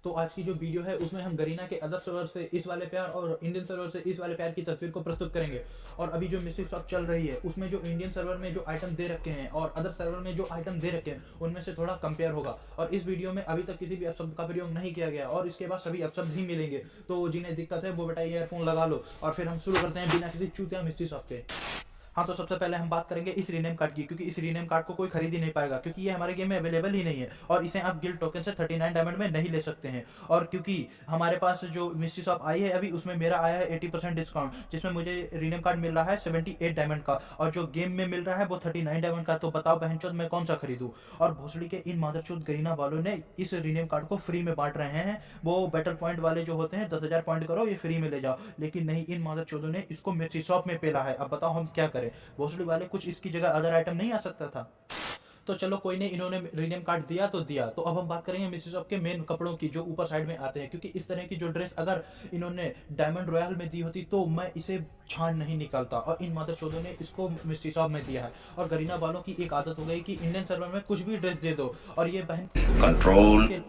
तो आज की जो वीडियो है उसमें हम गरीना के अदर सर्वर से इस वाले प्यार और इंडियन सर्वर से इस वाले प्यार की तस्वीर को प्रस्तुत करेंगे। और अभी जो मिस्ट्री शॉप चल रही है उसमें जो इंडियन सर्वर में जो आइटम दे रखे हैं और अदर सर्वर में जो आइटम दे रखे हैं उनमें से थोड़ा कंपेयर होगा। और इस वीडियो में अभी तक किसी भी अपशब्द का प्रयोग नहीं किया गया और इसके बाद सभी अपशब्द ही मिलेंगे। तो जिन्हें दिक्कत है वो बेटा ईयरफोन लगा लो और फिर हम शुरू करते हैं बिना किसी चूतिया मिस्ट्री शॉप के। हाँ, तो सबसे पहले हम बात करेंगे इस रीनेम कार्ड की, क्योंकि इस रीनेम कार्ड को कोई खरीद ही नहीं पाएगा क्योंकि ये हमारे गेम में अवेलेबल ही नहीं है और इसे आप गिल्ड टोकन से 39 डायमंड में नहीं ले सकते हैं। और क्योंकि हमारे पास जो मिस्ट्री शॉप आई है अभी उसमें मेरा आया है 80% डिस्काउंट, जिसमें मुझे रीनेम कार्ड मिल रहा है 78 डायमंड का और जो गेम में मिल रहा है वो 39 डायमंड का। तो बताओ बहनचोद मैं कौन सा खरीदूं। और भोसड़ी के इन मादरचोद गरीना वालों ने इस रीनेम कार्ड को फ्री में बांट रहे हैं। वो बैटल पॉइंट वाले जो होते हैं 10,000 पॉइंट करो ये फ्री में ले जाओ, लेकिन नहीं, इन मादरचोदों ने इसको मिस्ट्री शॉप में पेला है। अब बताओ हम क्या करें। भोसड़ी वाले कुछ इसकी जगह अदर आइटम नहीं आ सकता था। तो चलो कोई नहीं, इन्होंने रीनेम कार्ड दिया तो दिया। तो अब हम बात करेंगे मिस्ट्री शॉप के मेन कपड़ों की जो ऊपर साइड में आते हैं, क्योंकि इस तरह की जो ड्रेस अगर इन्होंने डायमंड रॉयल में दी होती तो मैं इसे छान नहीं निकालता, और इन मादर चौधों ने इसको मिस्ट्री शॉप में दिया है। और गरीना वालों की एक आदत हो गई कि इंडियन सर्वर में कुछ भी ड्रेस दे दो, और ये बहन कंट्रोल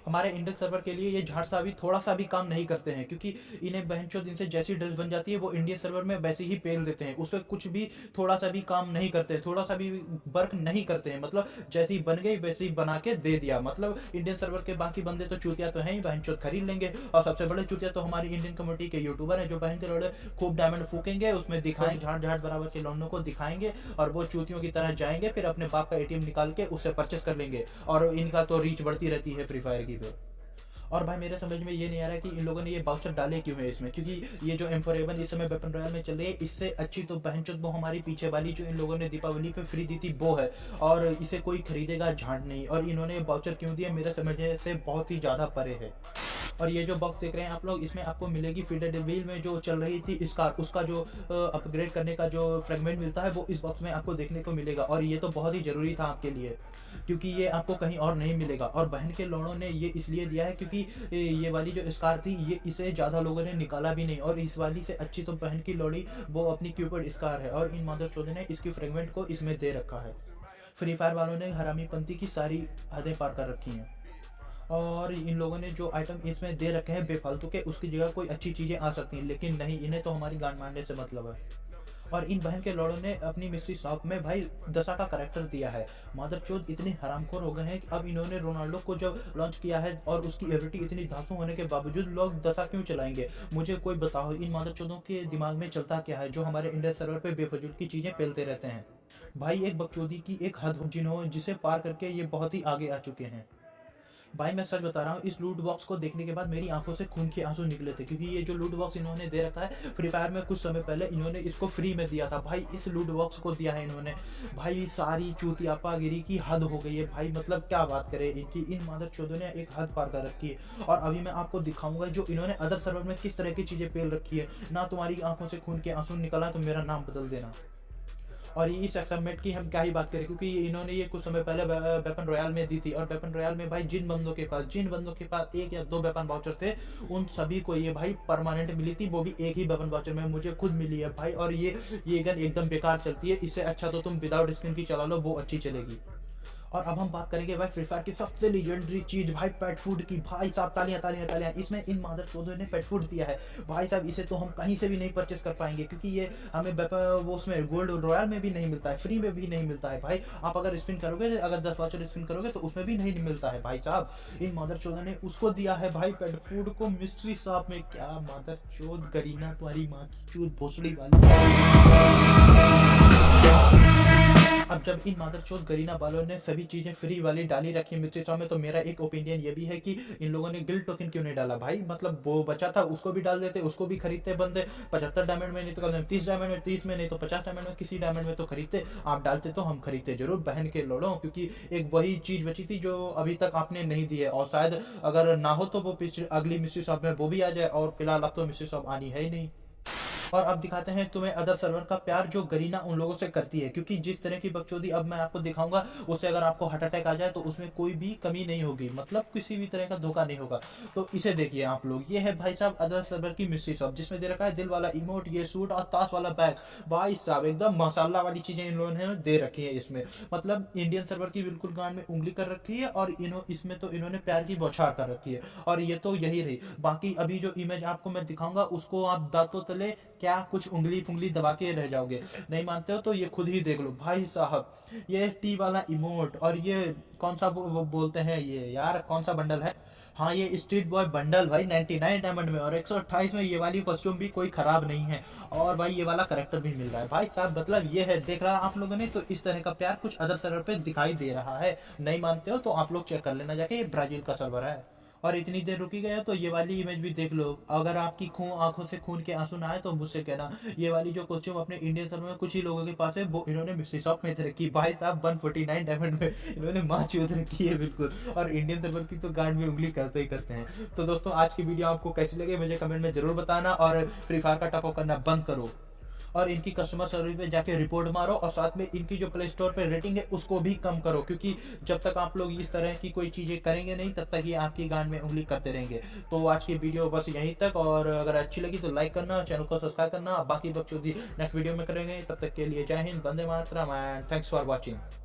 हमारे इंडियन सर्वर के लिए ये झाड़ सा भी थोड़ा सा भी काम नहीं करते हैं, क्योंकि इन्हें बहनचोद दिन से जैसी ड्रेस बन जाती है वो इंडियन सर्वर में वैसे ही पहन देते हैं, उस पर कुछ भी थोड़ा सा भी काम नहीं करते, थोड़ा सा भी वर्क नहीं करते हैं। मतलब जैसी बन गई वैसे ही बना के दे दिया। मतलब इंडियन सर्वर के बाकी बंदे तो चूतिया तो हैं ही, बहनचोद खरीद लेंगे। और सबसे बड़े चूतिया तो हमारी इंडियन कम्युनिटी के यूट्यूबर हैं जो बहन के लोड़े खूब डायमंड फूकेंगे, उसमें दिखाएंगे, झाड़ झाड़ बराबर के लौंडों को दिखाएंगे और वो चूतियों की तरह जाएंगे, फिर अपने बाप का एटीएम निकाल के उससे परचेस कर लेंगे। और इनका तो रीच बढ़ती रहती है फ्री फायर की पे। और भाई मेरे समझ में ये नहीं आ रहा कि इन लोगों ने ये बाउचर डाले क्यों है इसमें, क्योंकि ये जो M4A1 इस समय वेपन रॉयल में चल रही है इससे अच्छी तो बहनचोद वो हमारी पीछे वाली जो इन लोगों ने दीपावली पे फ्री दी थी वो है, और इसे कोई खरीदेगा झांट नहीं। और इन्होंने बाउचर क्यों दिया मेरे समझने से बहुत ही ज़्यादा परे है। और ये जो बॉक्स देख रहे हैं आप लोग, इसमें आपको मिलेगी फील्ड व्हील में जो चल रही थी स्कार, उसका जो अपग्रेड करने का जो फ्रेगमेंट मिलता है वो इस बॉक्स में आपको देखने को मिलेगा। और ये तो बहुत ही ज़रूरी था आपके लिए, क्योंकि ये आपको कहीं और नहीं मिलेगा। और बहन के लोड़ों ने ये इसलिए दिया है क्योंकि ये वाली जो स्कार थी ये इसे ज़्यादा लोगों ने निकाला भी नहीं, और इस वाली से अच्छी तो बहन की लोड़ी वो अपनी क्यूपिड स्कार है, और इन मादर चौधरी ने इसकी फ्रेगमेंट को इसमें दे रखा है। फ्री फायर वालों ने हरामीपंथी की सारी हदें पार कर रखी हैं, और इन लोगों ने जो आइटम इसमें दे रखे हैं बेफालतू के, उसकी जगह कोई अच्छी चीज़ें आ सकती हैं, लेकिन नहीं, इन्हें तो हमारी गांड मारने से मतलब है। और इन बहन के लौड़ों ने अपनी मिस्ट्री शॉप में भाई दशा का करेक्टर दिया है। मादरचोद इतने हरामखोर हो गए हैं कि अब इन्होंने रोनाल्डो को जब लॉन्च किया है और उसकी एबिलिटी इतनी धांसू होने के बावजूद लोग दशा क्यों चलाएंगे। मुझे कोई बताओ इन मादरचोदों के दिमाग में चलता क्या है जो हमारे इंडियन सर्वर पे बेफजूल की चीज़ें पेलते रहते हैं। भाई एक बकचोदी की एक हद जिन्होंने जिसे पार करके ये बहुत ही आगे आ चुके हैं। भाई मैं सच बता रहा हूँ, इस लूट बॉक्स को देखने के बाद मेरी आंखों से खून के आंसू निकले थे, क्योंकि ये जो लूट बॉक्स इन्होंने दे रखा है फ्री फायर में कुछ समय पहले इन्होंने इसको फ्री में दिया था। भाई इस लूट बॉक्स को दिया है इन्होंने, भाई सारी चूतियापागिरी की हद हो गई है भाई। मतलब क्या बात करें इनकी, इन मादर चौधरी ने एक हद पार कर रखी है। और अभी मैं आपको दिखाऊंगा जो इन्होंने अदर सर्वर में किस तरह की चीज़ें पेल रखी है ना। तुम्हारी आंखों से खून के आंसू निकला तो मेरा नाम बदल देना। और इस एक्समेट की हम क्या ही बात करें, क्योंकि इन्होंने ये कुछ समय पहले वेपन रॉयल में दी थी, और वेपन रॉयल में भाई जिन बंदों के पास एक या दो वेपन वाउचर थे उन सभी को ये भाई परमानेंट मिली थी, वो भी एक ही वेपन वाउचर में मुझे खुद मिली है भाई। और ये गन एकदम बेकार चलती है, इससे अच्छा तो तुम विदाउट स्किन की चला लो, वो अच्छी चलेगी। और अब हम बात करेंगे भाई फ्री फायर की सबसे लीजेंडरी चीज भाई पेट फूड की। भाई साहब तालियां तालियां तालियां, इसमें इन मादर चौधरी ने पेट फूड दिया है भाई साहब। इसे तो हम कहीं से भी नहीं परचेस कर पाएंगे, क्योंकि ये हमें वो उसमें गोल्ड रॉयल में भी नहीं मिलता है, फ्री में भी नहीं मिलता है भाई। आप अगर स्पिन करोगे, अगर 10 वाचर स्पिन करोगे तो उसमें भी नहीं मिलता है भाई साहब। इन मादर चौधरी ने उसको दिया है भाई पेट फूड को मिस्ट्री शॉप में। क्या मादर चौध गरीना तुम्हारी माँ की चूत भोसड़ी वाली। अब जब इन मादरचोद गरीना वालों ने सभी चीजें फ्री वाली डाली रखी मिस्ट्री शॉप में, तो मेरा एक ओपिनियन ये भी है कि इन लोगों ने गिल्ड टोकन क्यों नहीं डाला भाई। मतलब वो बचा था उसको भी डाल देते, उसको भी खरीदते बंदे 75 डायमंड में, नहीं तो 30 डायमंड में, 30 में नहीं तो 50 डायमंड में, किसी डायमंड में तो खरीदते। आप डालते तो हम खरीदते जरूर बहन के लोड़ों, क्योंकि एक वही चीज बची थी जो अभी तक आपने नहीं दी है, और शायद अगर ना हो तो वो अगली मिस्ट्री शॉप में वो भी आ जाए, और फिलहाल अब तो मिस्ट्री शॉप आनी है ही नहीं। और अब दिखाते हैं तुम्हें अदर सर्वर का प्यार जो गरीना उन लोगों से करती है, क्योंकि जिस तरह की बकचोदी अब मैं आपको दिखाऊंगा उससे अगर आपको हार्ट अटैक आ जाए तो उसमें कोई भी कमी नहीं होगी, मतलब किसी भी तरह का धोखा नहीं होगा। तो इसे देखिए आप लोग, ये है भाई साहब अदर सर्वर की मिस्ट्री शॉप, जिसमें दे रखा है दिल वाला इमोट, ये सूट और ताश वाला बैग। भाई साहब एकदम मसाला वाली चीजें इन लोगों ने दे रखी है इसमें, मतलब इंडियन सर्वर की बिल्कुल गांड में उंगली कर रखी है, और इसमें तो इन्होंने प्यार की बौछार कर रखी है। और ये तो यही रही, बाकी अभी जो इमेज आपको मैं दिखाऊंगा उसको आप दांतों तले क्या कुछ उंगली पुंगली दबा के रह जाओगे। नहीं मानते हो तो ये खुद ही देख लो भाई साहब, ये टी वाला इमोट, और ये कौन सा वो बोलते हैं ये यार, कौन सा बंडल है, हाँ ये स्ट्रीट बॉय बंडल भाई 99 डायमंड में, और 128 में ये वाली कॉस्ट्यूम भी कोई खराब नहीं है, और भाई ये वाला करेक्टर भी मिल रहा है। भाई साहब मतलब ये है, देख रहा आप लोगों ने, तो इस तरह का प्यार कुछ अदर सर्वर पे दिखाई दे रहा है। नहीं मानते हो तो आप लोग चेक कर लेना जाके, ये ब्राजील का सर्वर है। और इतनी देर रुकी गया तो ये वाली इमेज भी देख लो, अगर आपकी खून आंखों से खून के आंसू ना आए तो मुझसे कहना। ये वाली जो कॉस्ट्यूम अपने इंडियन सर्वर में कुछ ही लोगों के पास है, वो इन्होंने मिस्ट्री शॉप में रखी। भाई साहब 149 डायमंड में इन्होंने माँ चूत रखी है बिल्कुल, और इंडियन सर्वर की तो गांड में उंगली करते ही करते हैं। तो दोस्तों आज की वीडियो आपको कैसी लगी मुझे कमेंट में जरूर बताना, और फ्री फायर का टॉपअप करना बंद करो, और इनकी कस्टमर सर्विस पे जाके रिपोर्ट मारो, और साथ में इनकी जो प्ले स्टोर पे रेटिंग है उसको भी कम करो, क्योंकि जब तक आप लोग इस तरह की कोई चीजें करेंगे नहीं तब तक ये आपकी गांड में उंगली करते रहेंगे। तो आज की वीडियो बस यहीं तक, और अगर अच्छी लगी तो लाइक करना, चैनल को सब्सक्राइब करना, बाकी बकचोदी नेक्स्ट वीडियो में करेंगे। तब तक के लिए जय Hind, Vande Mataram and thanks for watching.